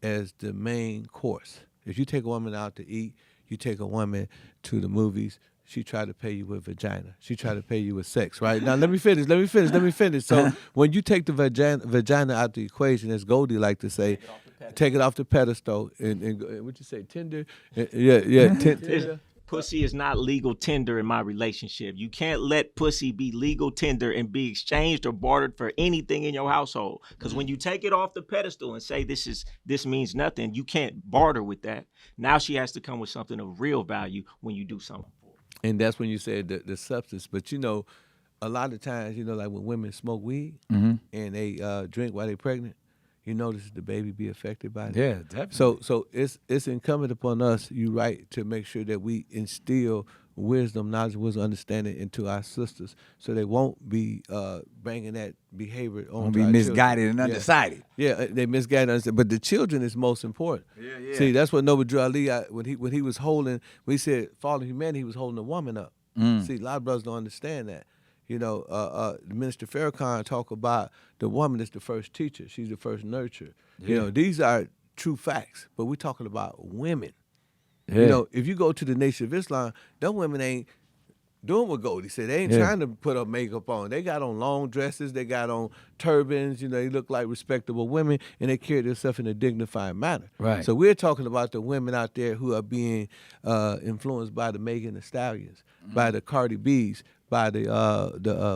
as the main course. If you take a woman out to eat, you take a woman to the movies, she try to pay you with vagina. She try to pay you with sex, right? Now let me finish. So when you take the vagina out the equation, as Goldie like to say, take it off the pedestal and what you say, tender? Tender.
Pussy is not legal tender in my relationship. You can't let pussy be legal tender and be exchanged or bartered for anything in your household. Because when you take it off the pedestal and say this means nothing, you can't barter with that. Now she has to come with something of real value when you do something.
And that's when you said the substance. But a lot of times, like when women smoke weed and they drink while they're pregnant, you notice the baby be affected by it.
Yeah, definitely.
So it's incumbent upon us, you right, to make sure that we instill wisdom, knowledge, wisdom, understanding into our sisters, so they won't be bringing that behavior on.
Won't be misguided and undecided.
Yeah, they misguided, understand. But the children is most important.
Yeah.
See, that's what Noble Drew Ali, when he was holding, when he said fallen humanity, he was holding a woman up. See, a lot of brothers don't understand that. Minister Farrakhan talk about the woman is the first teacher. She's the first nurturer.
Yeah.
These are true facts, but we're talking about women.
Yeah.
If you go to the Nation of Islam, them women ain't doing what Goldie said. They ain't trying to put up makeup on. They got on long dresses. They got on turbans. They look like respectable women, and they carry themselves in a dignified manner.
Right.
So we're talking about the women out there who are being influenced by the Megan Thee Stallions, by the Cardi B's, by the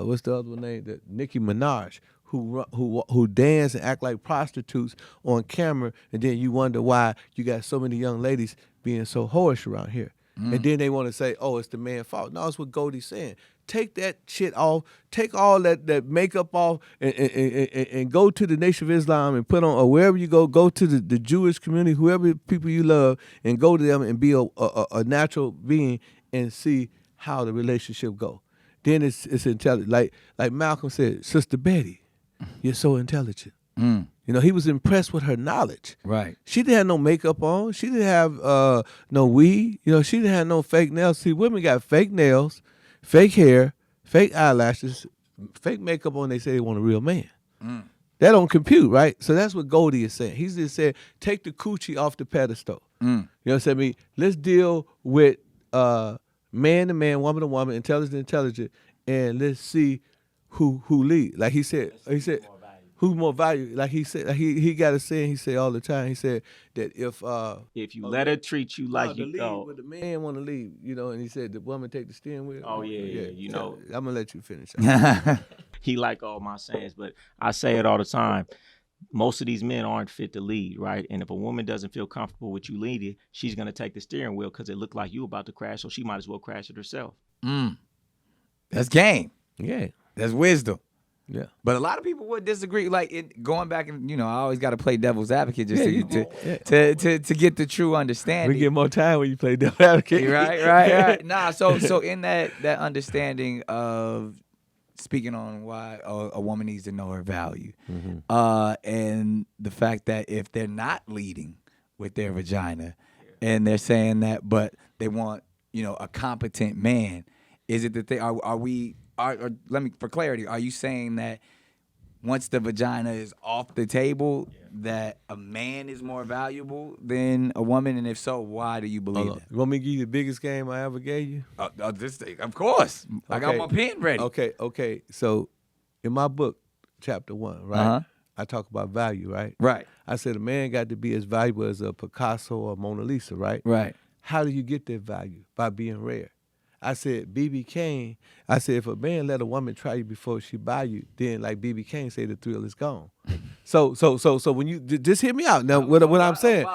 what's the other one name? The Nicki Minaj, who dance and act like prostitutes on camera, and then you wonder why you got so many young ladies being so whorish around here. And then they want to say, oh, it's the man's fault. No, it's what Goldie's saying. Take that shit off. Take all that makeup off and go to the Nation of Islam and put on, or wherever you go to the Jewish community, whoever people you love, and go to them and be a natural being and see how the relationship go. Then it's intelligent. Like Malcolm said, Sister Betty, you're so intelligent. He was impressed with her knowledge.
Right.
She didn't have no makeup on. She didn't have no weed. She didn't have no fake nails. See, women got fake nails, fake hair, fake eyelashes, fake makeup on. They say they want a real man. That don't compute, right? So that's what Goldie is saying. He's just saying, take the coochie off the pedestal. You know what I'm saying? Let's deal with man to man, woman to woman, intelligent to intelligent, and let's see who lead. Like he said, who's more valuable? Like he said, he got a saying. He said all the time. He said that if
you let her treat you like you go,
but the man want to leave, and he said the woman take the steering wheel.
Oh yeah.
I'm gonna let you finish.
He like all my sayings, but I say it all the time. Most of these men aren't fit to lead, right? And if a woman doesn't feel comfortable with you leading, she's gonna take the steering wheel because it looked like you about to crash, so she might as well crash it herself.
That's game.
Yeah,
that's wisdom.
Yeah,
but a lot of people would disagree. Like going back and I always got to play devil's advocate just to get the true understanding.
We get more time when you play devil's advocate.
Right. Nah, so in that understanding of speaking on why a woman needs to know her value, and the fact that if they're not leading with their vagina, and they're saying that, but they want a competent man, is it that they or let me, for clarity, are you saying that once the vagina is off the table, that a man is more valuable than a woman? And if so, why do you believe that?
You want me to give you the biggest game I ever gave you?
This thing, of course. Okay. I got my pen ready.
Okay. So in my book, chapter 1, right, I talk about value, right?
Right.
I said a man got to be as valuable as a Picasso or Mona Lisa, right?
Right.
How do you get that value? By being rare. I said, B.B. King, I said, if a man let a woman try you before she buy you, then like B.B. King say, the thrill is gone. So when you, just hear me out. Now, what I'm saying,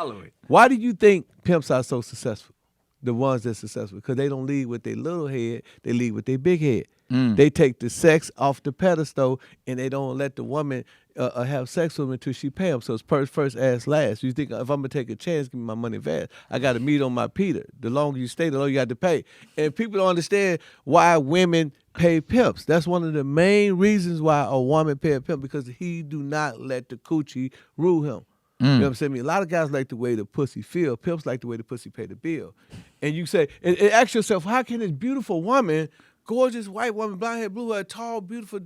why do you think pimps are so successful? The ones that's successful, because they don't lead with their little head, they lead with their big head. They take the sex off the pedestal, and they don't let the woman have sex with them until she pay them. So it's first, ass last. You think if I'm gonna take a chance, give me my money fast. I got to meet on my Peter. The longer you stay, the longer you got to pay. And people don't understand why women pay pimps. That's one of the main reasons why a woman pay a pimp, because he do not let the coochie rule him. You know what I'm saying? A lot of guys like the way the pussy feel. Pimps like the way the pussy pay the bill. And you say, and ask yourself, how can this beautiful woman gorgeous white woman, blonde hair, blue hair, tall, beautiful,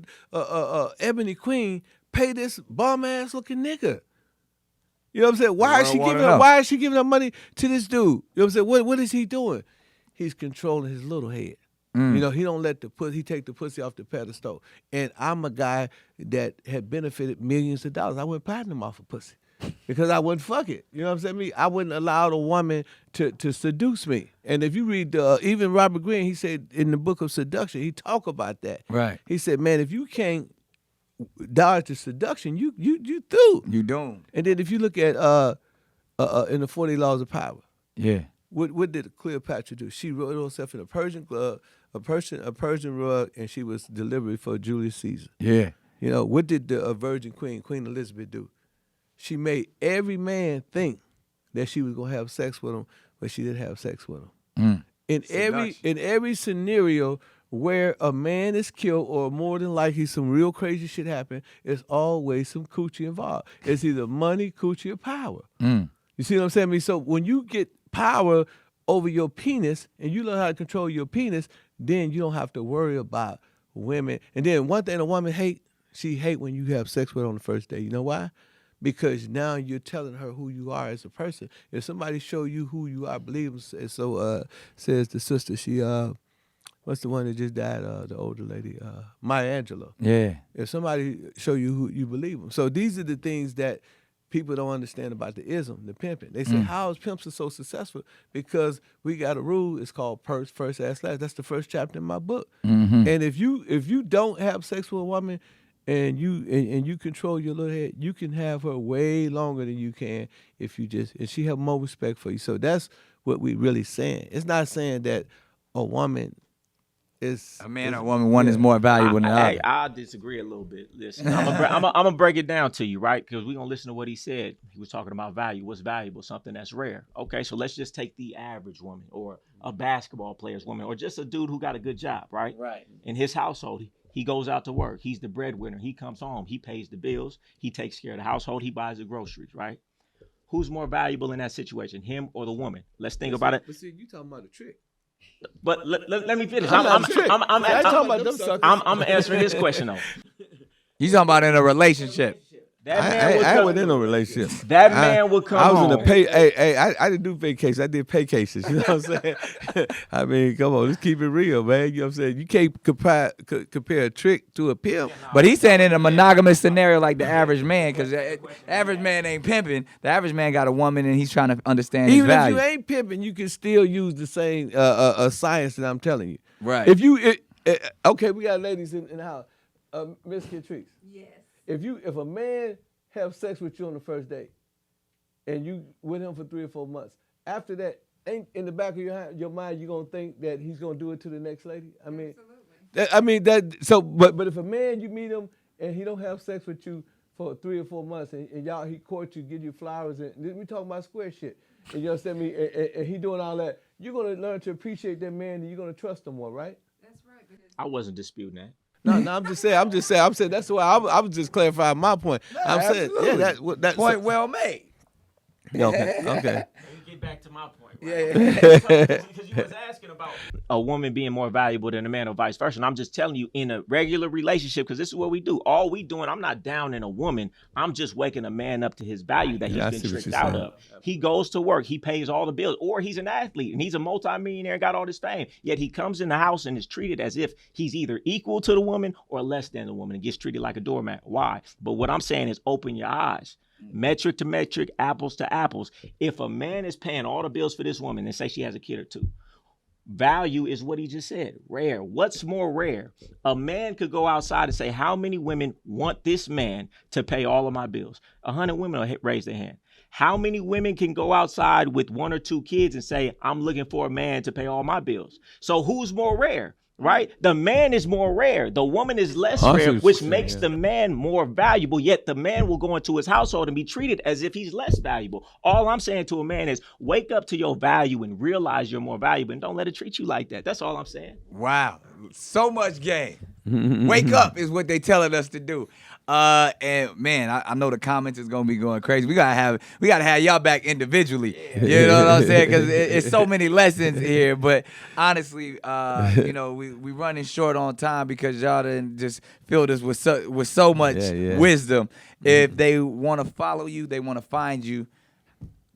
ebony queen, pay this bum ass looking nigga? You know what I'm saying? Why is she giving her money to this dude? You know what I'm saying? What is he doing? He's controlling his little head. You know, he don't let he take the pussy off the pedestal. And I'm a guy that had benefited millions of dollars. I went platinum off of pussy because I wouldn't fuck it. You know what I'm saying? I wouldn't allow the woman to seduce me. And if you read even Robert Greene, he said in the book of Seduction, he talk about that.
Right.
He said, man, if you can't dodge the seduction, you through.
You doomed.
And then if you look at in the 40 Laws of Power,
yeah,
what did Cleopatra do? She wrote herself in a Persian glove, a Persian rug, and she was delivered for Julius Caesar.
Yeah.
You know, what did the Virgin Queen Elizabeth, do? She made every man think that she was gonna have sex with him, but she didn't have sex with him. In every scenario where a man is killed or more than likely some real crazy shit happen, there's always some coochie involved. It's either money, coochie, or power. You see what I'm saying? So when you get power over your penis and you learn how to control your penis, then you don't have to worry about women. And then one thing a woman she hate when you have sex with her on the first day. You know why? Because now you're telling her who you are as a person. If somebody show you who you are, believe them. And so says the sister, she what's the one that just died? The older lady, Maya Angelou.
Yeah.
If somebody show you who you believe them. So these are the things that people don't understand about the ism, the pimping. They say, how is pimps so successful? Because we got a rule. It's called first, ask last. That's the first chapter in my book. And if you don't have sex with a woman and you control your little head, you can have her way longer than you can if you and she have more respect for you. So that's what we really saying. It's not saying that a woman is
a man or a woman. One is more valuable than the other.
I disagree a little bit. Listen, I'm gonna break it down to you, right? Because we're gonna listen to what he said. He was talking about value. What's valuable? Something that's rare. Okay, so let's just take the average woman or a basketball player's woman or just a dude who got a good job, right?
Right.
In his household, he goes out to work. He's the breadwinner. He comes home. He pays the bills. He takes care of the household. He buys the groceries, right? Who's more valuable in that situation, him or the woman? Let's think about it.
But see, you talking about a trick.
But let me finish.
I'm
answering this question though.
You talking about in a relationship?
I was in a relationship.
That man would come home.
I was in a pay. I didn't do pay cases. I did pay cases. You know what I'm saying? I mean, come on, let's keep it real, man. You know what I'm saying? You can't compare a trick to a pimp.
But he's saying in a monogamous scenario like the average man, because the average man ain't pimping. The average man got a woman and he's trying to understand his value.
Even if you ain't pimping, you can still use the same science that I'm telling you.
Right.
Okay, we got ladies in the house. Miss Catrice.
Yes.
If a man have sex with you on the first date and you with him for 3 or 4 months, after that, ain't in the back of your mind you gonna think that he's gonna do it to the next lady? I mean, but if a man you meet him and he don't have sex with you for 3 or 4 months and he court you, give you flowers, and we talking about square shit, and you understand me, and he doing all that, you're gonna learn to appreciate that man and you're gonna trust him more, right?
That's right.
I wasn't disputing that.
No, I'm just saying. That's why I was just clarifying my point. I'm saying, that's
point well made.
Okay.
Get back to my point.
Right?
Yeah. Because you was asking about a woman being more valuable than a man or vice versa. And I'm just telling you, in a regular relationship, because this is what we do. All we doing, I'm not down in a woman. I'm just waking a man up to his value that he's been tricked out of. He goes to work. He pays all the bills. Or he's an athlete and he's a multimillionaire, got all this fame. Yet he comes in the house and is treated as if he's either equal to the woman or less than the woman and gets treated like a doormat. Why? But what I'm saying is open your eyes. Metric to metric, apples to apples. If a man is paying all the bills for this woman and say she has a kid or two, value is what he just said, rare. What's more rare? A man could go outside and say, how many women want this man to pay all of my bills? 100 women will raise their hand. How many women can go outside with 1 or 2 kids and say, I'm looking for a man to pay all my bills? So who's more rare? Right? The man is more rare. The woman is less rare, which makes the man more valuable. Yet the man will go into his household and be treated as if he's less valuable. All I'm saying to a man is wake up to your value and realize you're more valuable and don't let it treat you like that. That's all I'm saying.
Wow. So much game. Wake up is what they telling us to do. And man, I know the comments is gonna be going crazy. We gotta have y'all back individually. You know what I'm saying? Because it's so many lessons here. But honestly, we running short on time because y'all done just filled us with so much wisdom. If they want to follow you, they want to find you,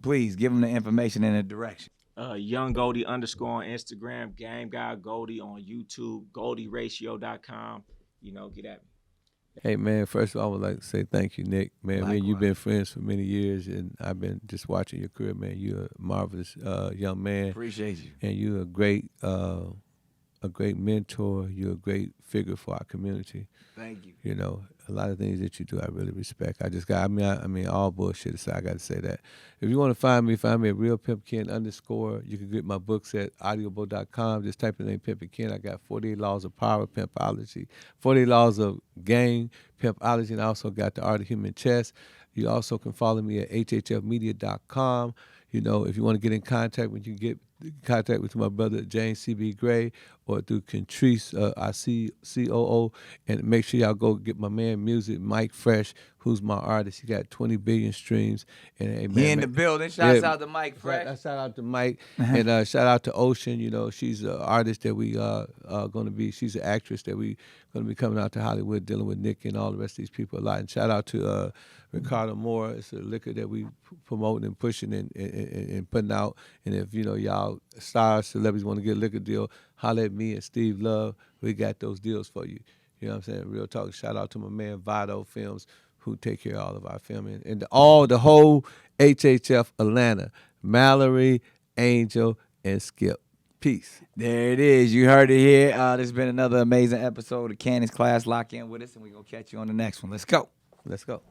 please give them the information and the direction.
Young Goldie _ on Instagram, Game God Goldie on YouTube, GoldieRatio.com. Get at me.
Hey, man, first of all, I would like to say thank you, Nick. Man, you've been friends for many years, and I've been just watching your career, man. You're a marvelous young man.
Appreciate you.
And you're a great mentor. You're a great figure for our community.
Thank you.
A lot of things that you do, I really respect. All bullshit aside, I got to say that. If you want to find me at Real Pimp Ken _ You can get my books at audible.com. Just type the name Pimpin Ken. I got 48 Laws of Power, Pimpology, 48 Laws of Game, Pimpology, and I also got The Art of Human Chess. You also can follow me at hhfmedia.com. If you want to get in contact with you, can get in contact with my brother James C.B. Gray or through Contrice, our COO, and make sure y'all go get my man Music, Mike Fresh, who's my artist. He got 20 billion streams. And
he in the building. Shouts out to Mike Fresh.
Shout out to Mike. And shout out to Ocean. She's an artist that we are going to be. She's an actress that we going to be coming out to Hollywood, dealing with Nick and all the rest of these people a lot. And shout out to Ricardo Moore. It's a liquor that we promoting and pushing and putting out. And if y'all stars, celebrities want to get a liquor deal, holler at me and Steve Love. We got those deals for you. You know what I'm saying? Real talk. Shout out to my man Vado Films, who take care of all of our filming, and the whole HHF Atlanta, Mallory, Angel, and Skip. Peace.
There it is. You heard it here. This has been another amazing episode of Cannon's Class. Lock in with us, and we're going to catch you on the next one. Let's go.
Let's go.